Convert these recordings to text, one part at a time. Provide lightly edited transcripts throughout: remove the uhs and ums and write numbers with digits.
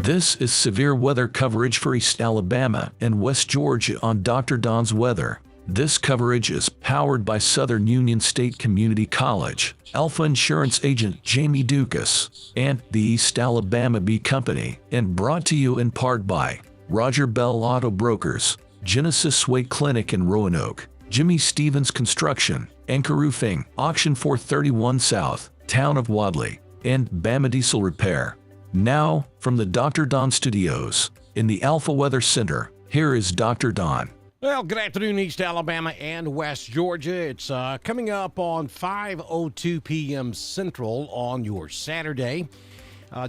This is severe weather coverage for East Alabama and West Georgia on Dr. Don's Weather. This coverage is powered by Southern Union State Community College, Alpha Insurance agent Jamie Dukas, and the East Alabama Bee Company, and brought to you in part by Roger Bell Auto Brokers, Genesis Way Clinic in Roanoke, Jimmy Stevens Construction, Anchor Roofing, Auction 431 South, Town of Wadley, and Bama Diesel Repair. Now, from the Dr. Don Studios, in the Alpha Weather Center, here is Dr. Don. Well, good afternoon, East Alabama and West Georgia. It's coming up on 5:02 p.m. Central on your Saturday,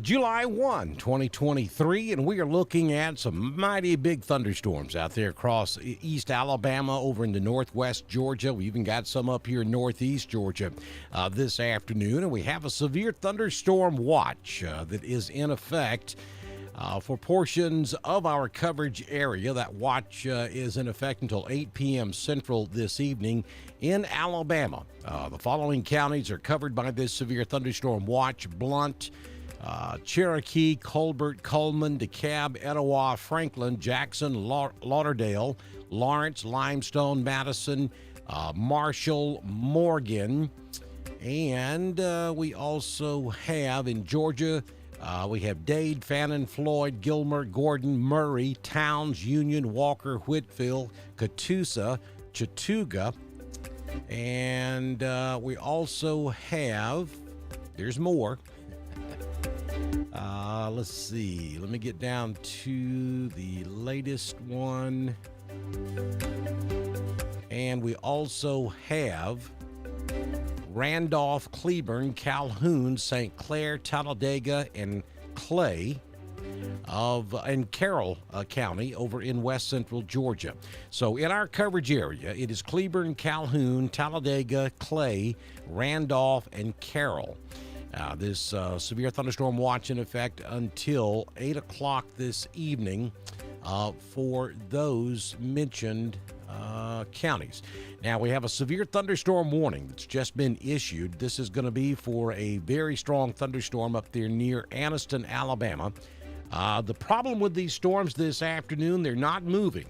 July 1, 2023, and we are looking at some mighty big thunderstorms out there across East Alabama, over into northwest Georgia. We even got some up here in northeast Georgia this afternoon, and we have a severe thunderstorm watch that is in effect for portions of our coverage area. That watch is in effect until 8 p.m. Central this evening in Alabama. The following counties are covered by this severe thunderstorm watch: Blount, Cherokee, Colbert, Coleman, DeKalb, Etowah, Franklin, Jackson, Lauderdale, Lawrence, Limestone, Madison, Marshall, Morgan, and we also have in Georgia, we have Dade, Fannin, Floyd, Gilmer, Gordon, Murray, Towns, Union, Walker, Whitfield, Catoosa, Chattooga, and we also have, there's more. Let's see. Let me get down to the latest one. And we also have Randolph, Cleburne, Calhoun, St. Clair, Talladega, and Clay and Carroll County over in west central Georgia. So in our coverage area, it is Cleburne, Calhoun, Talladega, Clay, Randolph, and Carroll. This severe thunderstorm watch in effect until 8 o'clock this evening for those mentioned counties. Now, we have a severe thunderstorm warning that's just been issued. This is going to be for a very strong thunderstorm up there near Anniston, Alabama. The problem with these storms this afternoon, they're not moving.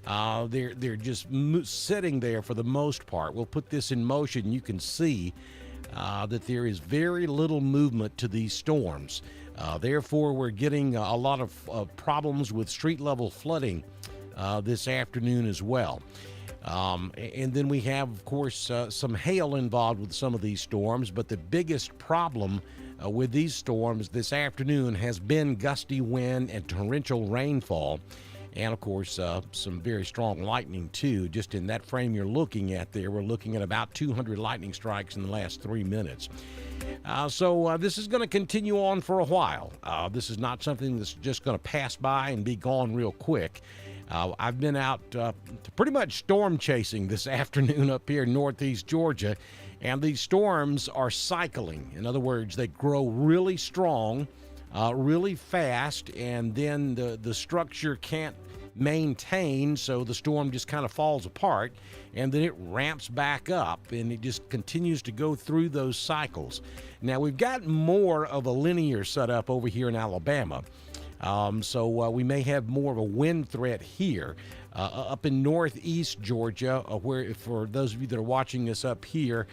They're just sitting there for the most part. We'll put this in motion. You can see that there is very little movement to these storms. Therefore, we're getting a lot of problems with street level flooding this afternoon as well. And then we have, of course, some hail involved with some of these storms, but the biggest problem with these storms this afternoon has been gusty wind and torrential rainfall. And, of course, some very strong lightning, too. Just in that frame you're looking at there, we're looking at about 200 lightning strikes in the last 3 minutes. So this is going to continue on for a while. This is not something that's just going to pass by and be gone real quick. I've been out pretty much storm chasing this afternoon up here in northeast Georgia, and these storms are cycling. In other words, they grow really strong, really fast, and then the structure can't maintain, so the storm just kind of falls apart, and then it ramps back up, and it just continues to go through those cycles. Now, we've got more of a linear setup over here in Alabama, so we may have more of a wind threat here. Up in northeast Georgia, where, for those of you that are watching us up here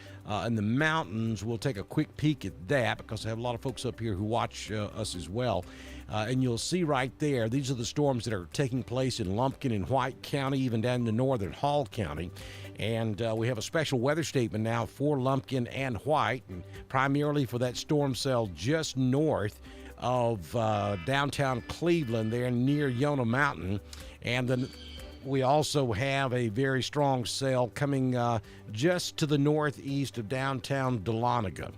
in the mountains, we'll take a quick peek at that because I have a lot of folks up here who watch us as well. And you'll see right there, these are the storms that are taking place in Lumpkin and White County, even down to northern Hall County. And we have a special weather statement now for Lumpkin and White, and primarily for that storm cell just north of downtown Cleveland there near Yona Mountain. And then we also have a very strong cell coming just to the northeast of downtown Dahlonega.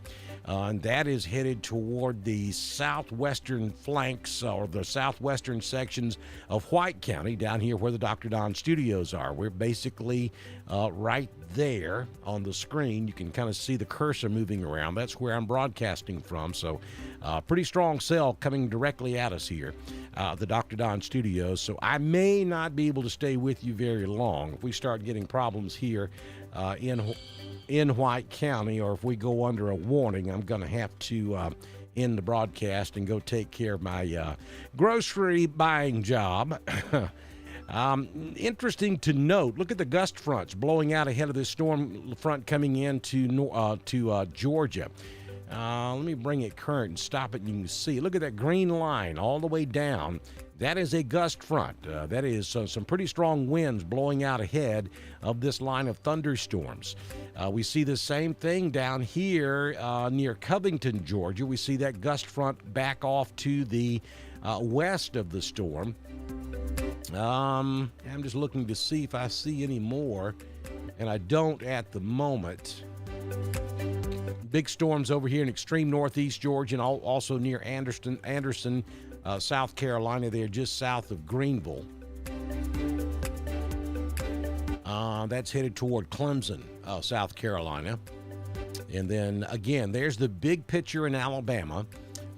And that is headed toward the southwestern flanks or the southwestern sections of White County, down here where the Dr. Don Studios are. We're basically right there on the screen. You can kind of see the cursor moving around. That's where I'm broadcasting from. So pretty strong cell coming directly at us here, the Dr. Don Studios. So I may not be able to stay with you very long. If we start getting problems here in White County, or if we go under a warning, I'm going to have to end the broadcast and go take care of my grocery buying job. Interesting to note, look at the gust fronts blowing out ahead of this storm front coming into Georgia. Let me bring it current and stop it, and you can see. Look at that green line all the way down. That is a gust front. That is some pretty strong winds blowing out ahead of this line of thunderstorms. We see the same thing down here near Covington, Georgia. We see that gust front back off to the west of the storm. I'm just looking to see if I see any more, and I don't at the moment. Big storms over here in extreme northeast Georgia and also near Anderson, South Carolina, there just south of Greenville. That's headed toward Clemson, South Carolina. And then, again, there's the big picture in Alabama.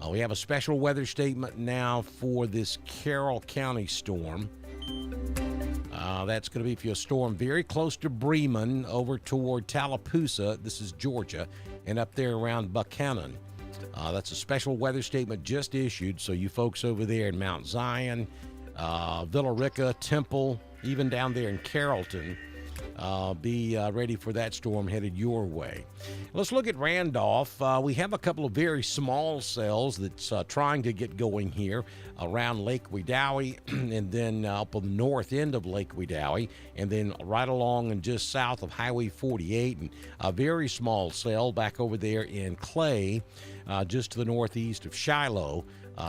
We have a special weather statement now for this Carroll County storm. That's going to be for a storm very close to Bremen over toward Tallapoosa. This is Georgia, and up there around Buchanan. That's a special weather statement just issued, so you folks over there in Mount Zion, Villa Rica, Temple, even down there in Carrollton, be ready for that storm headed your way. Let's look at Randolph. We have a couple of very small cells that's trying to get going here around Lake Wedowee and then up on the north end of Lake Wedowee, and then right along and just south of Highway 48, and a very small cell back over there in Clay, just to the northeast of Shiloh.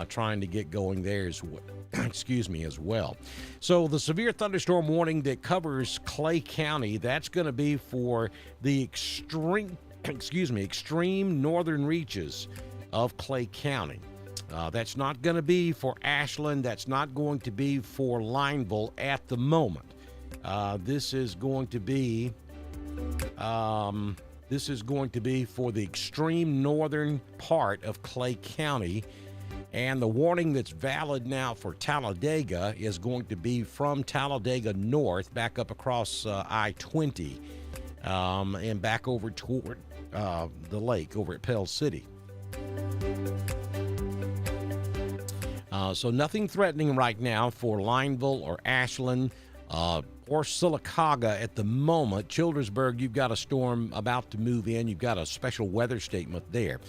Trying to get going there as well. as well. So the severe thunderstorm warning that covers Clay County, that's going to be for the extreme northern reaches of Clay County. That's not going to be for Ashland. That's not going to be for Lineville at the moment. This is going to be for the extreme northern part of Clay County. And the warning that's valid now for Talladega is going to be from Talladega north back up across I-20 and back over toward the lake over at Pell City. So nothing threatening right now for Lineville or Ashland or Sylacauga at the moment. Childersburg, you've got a storm about to move in. You've got a special weather statement there.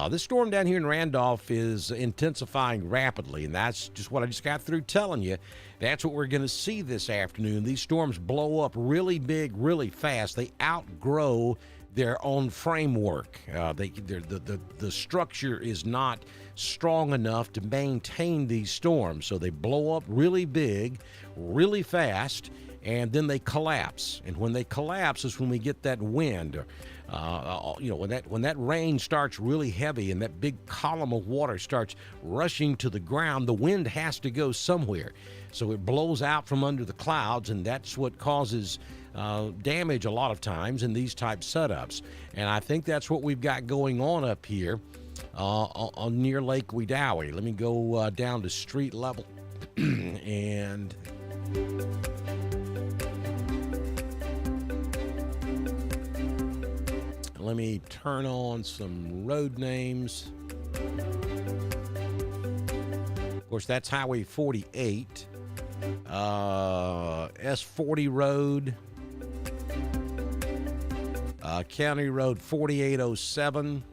This storm down here in Randolph is intensifying rapidly, and that's just what I just got through telling you. That's what we're going to see this afternoon. These storms blow up really big, really fast. They outgrow their own framework. The structure is not strong enough to maintain these storms, so they blow up really big, really fast, and then they collapse. And when they collapse is when we get that wind. When that rain starts really heavy and that big column of water starts rushing to the ground, the wind has to go somewhere. So it blows out from under the clouds, and that's what causes damage a lot of times in these type setups. And I think that's what we've got going on up here on near Lake Wedowee. Let me go down to street level and let me turn on some road names. Of course, that's Highway 48, S40 Road, County Road 4807,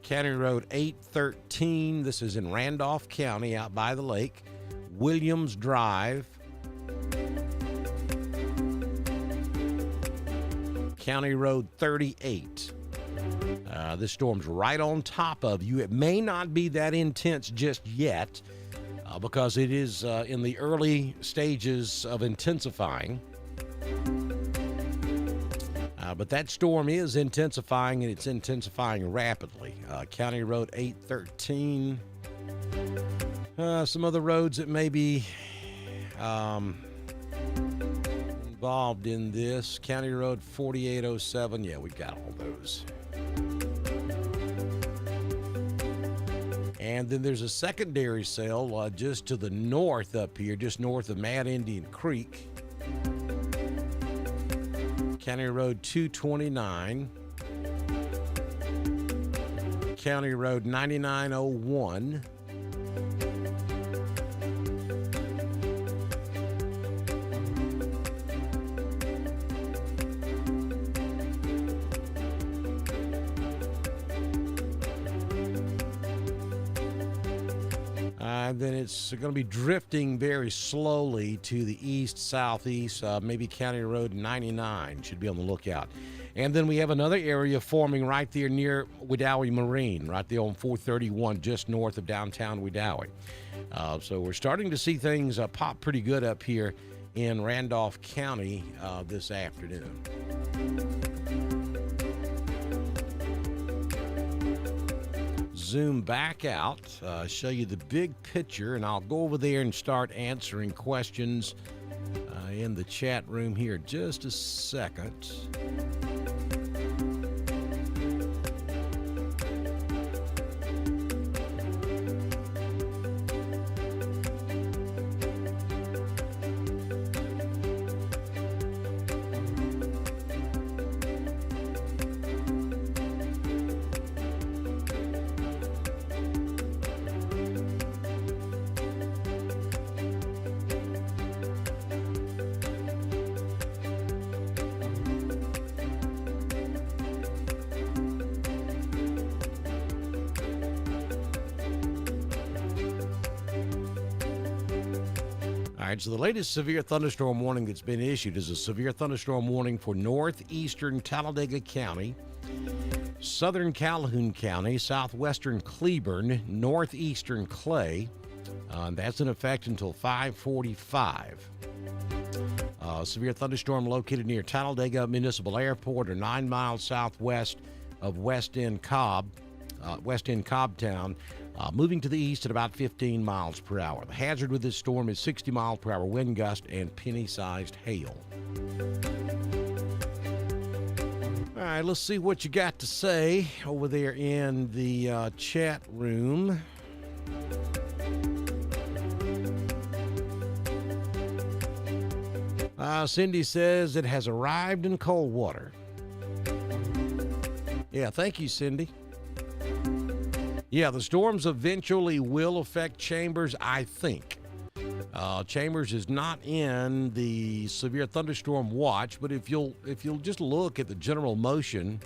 County Road 813. This is in Randolph County out by the lake. Williams Drive, County Road 38. This storm's right on top of you. It may not be that intense just yet because it is in the early stages of intensifying. But that storm is intensifying, and it's intensifying rapidly. County Road 813. Some other roads that may be involved in this. County Road 4807. Yeah, we've got all those. And then there's a secondary cell just to the north up here, just north of Mad Indian Creek. County Road 229. County Road 9901. Then it's going to be drifting very slowly to the east-southeast, maybe County Road 99. Should be on the lookout. And then we have another area forming right there near Wedowee Marine, right there on 431, just north of downtown Wedowee. So we're starting to see things pop pretty good up here in Randolph County this afternoon. Zoom back out, show you the big picture, and I'll go over there and start answering questions in the chat room here in just a second. So the latest severe thunderstorm warning that's been issued is a severe thunderstorm warning for northeastern Talladega County, southern Calhoun County, southwestern Cleburne, northeastern Clay. That's in effect until 5:45. Severe thunderstorm located near Talladega Municipal Airport or 9 miles southwest of West End Cobbtown. Moving to the east at about 15 miles per hour. The hazard with this storm is 60 mile per hour wind gust and penny-sized hail. All right, let's see what you got to say over there in the chat room. Cindy says it has arrived in Coldwater. Yeah, thank you, Cindy. Yeah, the storms eventually will affect Chambers, I think. Chambers is not in the severe thunderstorm watch, but if you'll just look at the general motion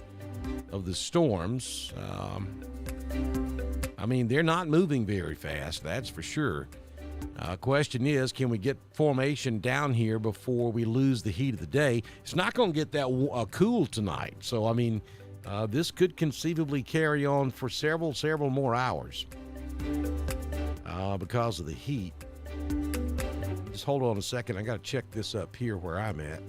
of the storms, I mean, they're not moving very fast, that's for sure. Question is, can we get formation down here before we lose the heat of the day? It's not going to get that cool tonight, so I mean, this could conceivably carry on for several more hours because of the heat. Just hold on a second. I got to check this up here where I'm at.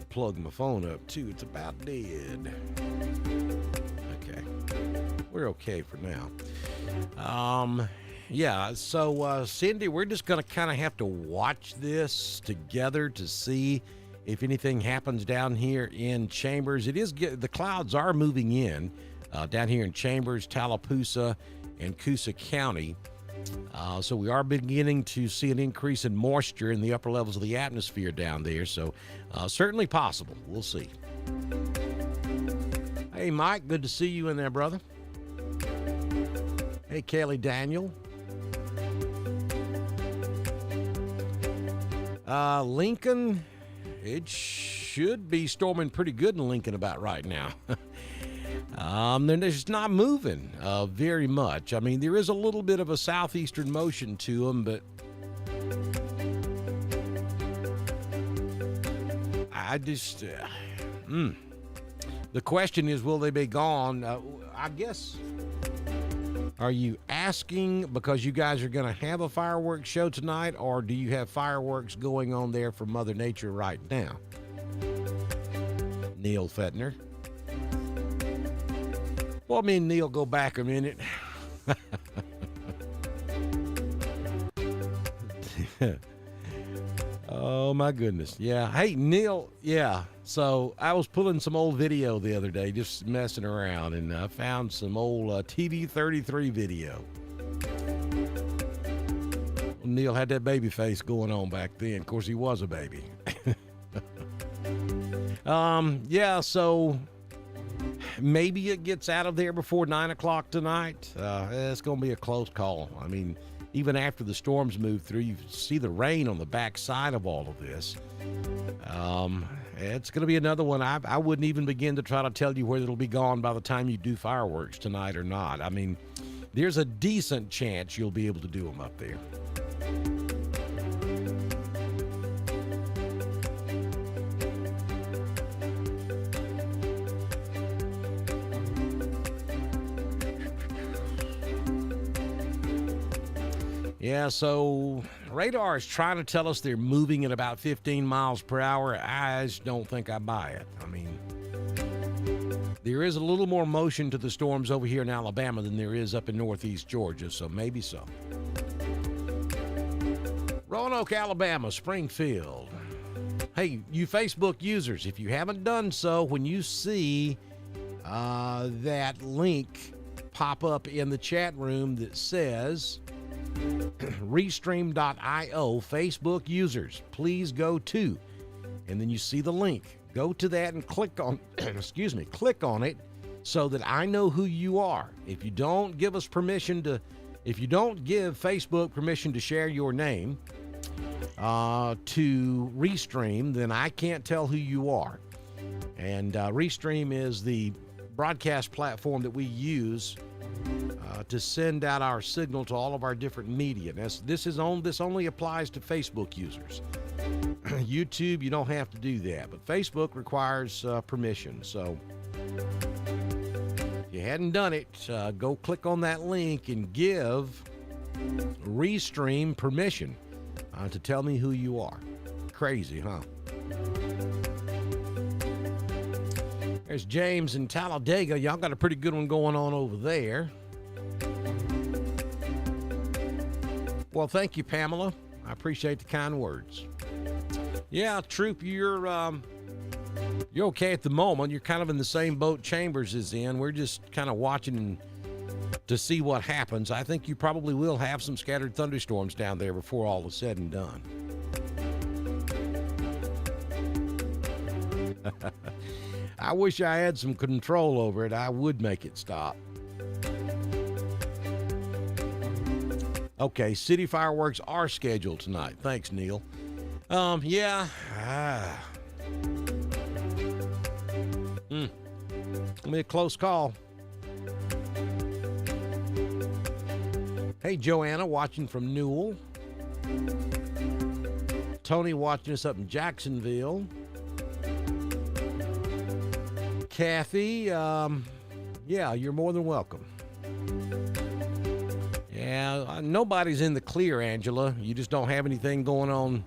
Plug my phone up too. It's about dead. Okay. We're okay for now. Yeah, so Cindy, we're just going to kind of have to watch this together to see if anything happens down here in Chambers. The clouds are moving in down here in Chambers, Tallapoosa, and Coosa County. So we are beginning to see an increase in moisture in the upper levels of the atmosphere down there. So certainly possible. We'll see. Hey, Mike, good to see you in there, brother. Hey, Kelly Daniel. Lincoln, it should be storming pretty good in Lincoln about right now. They're just not moving very much. I mean, there is a little bit of a southeastern motion to them, but I just, the question is, will they be gone? I guess, are you asking because you guys are going to have a fireworks show tonight, or do you have fireworks going on there for Mother Nature right now? Neil Fettner. Well, me and Neil go back a minute. Oh, my goodness. Yeah. Hey, Neil. Yeah. So I was pulling some old video the other day, just messing around, and I found some old TV33 video. Neil had that baby face going on back then. Of course, he was a baby. Yeah, so maybe it gets out of there before 9 o'clock tonight. It's going to be a close call. I mean, even after the storms move through, you see the rain on the backside of all of this. It's going to be another one. I wouldn't even begin to try to tell you whether it'll be gone by the time you do fireworks tonight or not. I mean, there's a decent chance you'll be able to do them up there. Yeah, so radar is trying to tell us they're moving at about 15 miles per hour. I just don't think I buy it. I mean, there is a little more motion to the storms over here in Alabama than there is up in northeast Georgia, so maybe so. Roanoke, Alabama, Springfield. Hey, you Facebook users, if you haven't done so, when you see that link pop up in the chat room that says Restream.io, Facebook users, please go to, and then you see the link. Go to that and click on, click on it so that I know who you are. If you don't give us permission to, if you don't give Facebook permission to share your name to Restream, then I can't tell who you are. And Restream is the broadcast platform that we use to send out our signal to all of our different media. This only applies to Facebook users. YouTube, you don't have to do that, but Facebook requires permission. So if you hadn't done it, go click on that link and give Restream permission to tell me who you are. Crazy, huh? There's James in Talladega. Y'all got a pretty good one going on over there. Well, thank you, Pamela. I appreciate the kind words. Yeah, Troop, you're okay at the moment. You're kind of in the same boat Chambers is in. We're just kind of watching to see what happens. I think you probably will have some scattered thunderstorms down there before all is said and done. I wish I had some control over it. I would make it stop. Okay, city fireworks are scheduled tonight. Thanks, Neil. Yeah. It'll be a close call. Hey, Joanna, watching from Newell. Tony watching us up in Jacksonville. Kathy, yeah, you're more than welcome. Yeah, nobody's in the clear, Angela. You just don't have anything going on.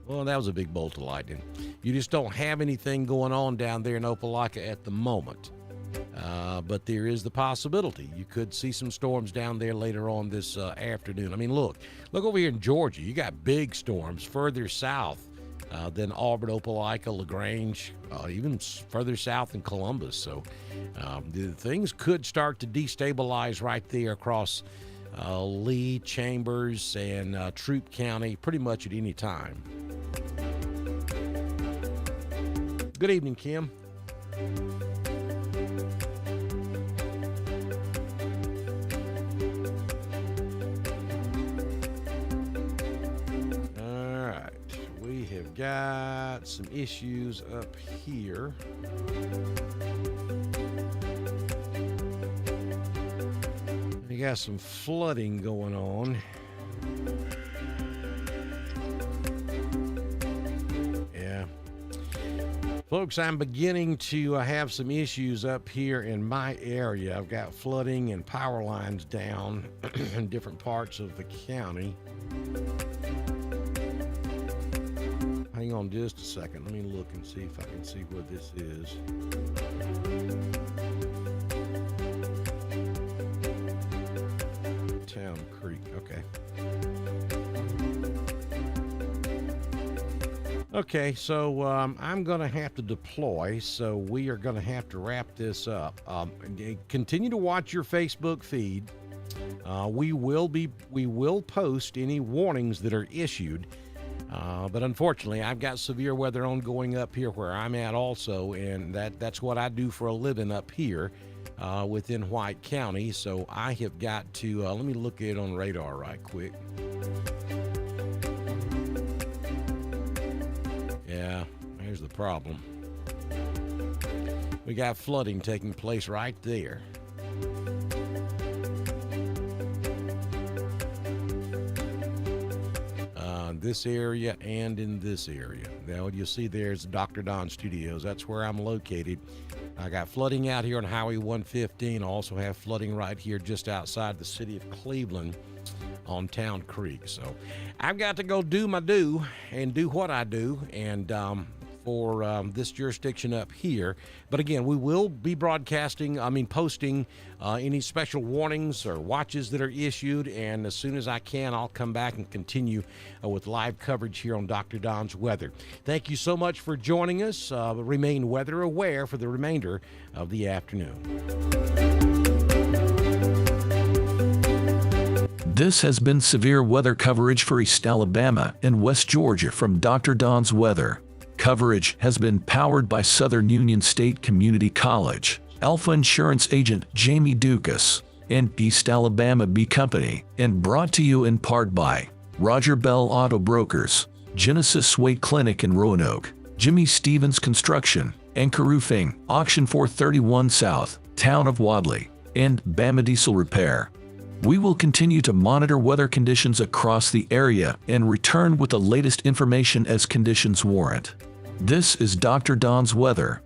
Well, that was a big bolt of lightning. You just don't have anything going on down there in Opelika at the moment. But there is the possibility. You could see some storms down there later on this afternoon. I mean, look over here in Georgia. You got big storms further south than Auburn, Opelika, LaGrange, even further south in Columbus. So things could start to destabilize right there across Lee, Chambers, and Troup County pretty much at any time. Good evening, Kim. Got some issues up here. We got some flooding going on. Yeah. Folks, I'm beginning to have some issues up here in my area. I've got flooding and power lines down in different parts of the county. Hang on just a second. Let me look and see if I can see where this is. Town Creek. Okay. Okay, so I'm going to have to deploy, so we are going to have to wrap this up. Continue to watch your Facebook feed. We will post any warnings that are issued. But unfortunately, I've got severe weather ongoing up here where I'm at also, and that's what I do for a living up here within White County. So I have got to, let me look at it on radar right quick. Yeah, here's the problem. We got flooding taking place right there. This area and in this area. Now you see there's Dr. Don Studios. That's where I'm located. I got flooding out here on Highway 115. I also have flooding right here just outside the city of Cleveland on Town Creek. So I've got to go do my do and do what I do, and for this jurisdiction up here. But again, we will be posting any special warnings or watches that are issued, and as soon as I can, I'll come back and continue with live coverage here on Dr. Don's Weather. Thank you so much for joining us. Remain weather aware for the remainder of the afternoon. This has been severe weather coverage for East Alabama and West Georgia from Dr. Don's Weather. Coverage has been powered by Southern Union State Community College, Alpha Insurance Agent Jamie Dukas, and East Alabama Bee Company, and brought to you in part by Roger Bell Auto Brokers, Genesis Way Clinic in Roanoke, Jimmy Stevens Construction, Anchor Roofing, Auction 431 South, Town of Wadley, and Bama Diesel Repair. We will continue to monitor weather conditions across the area and return with the latest information as conditions warrant. This is Dr. Don's Weather.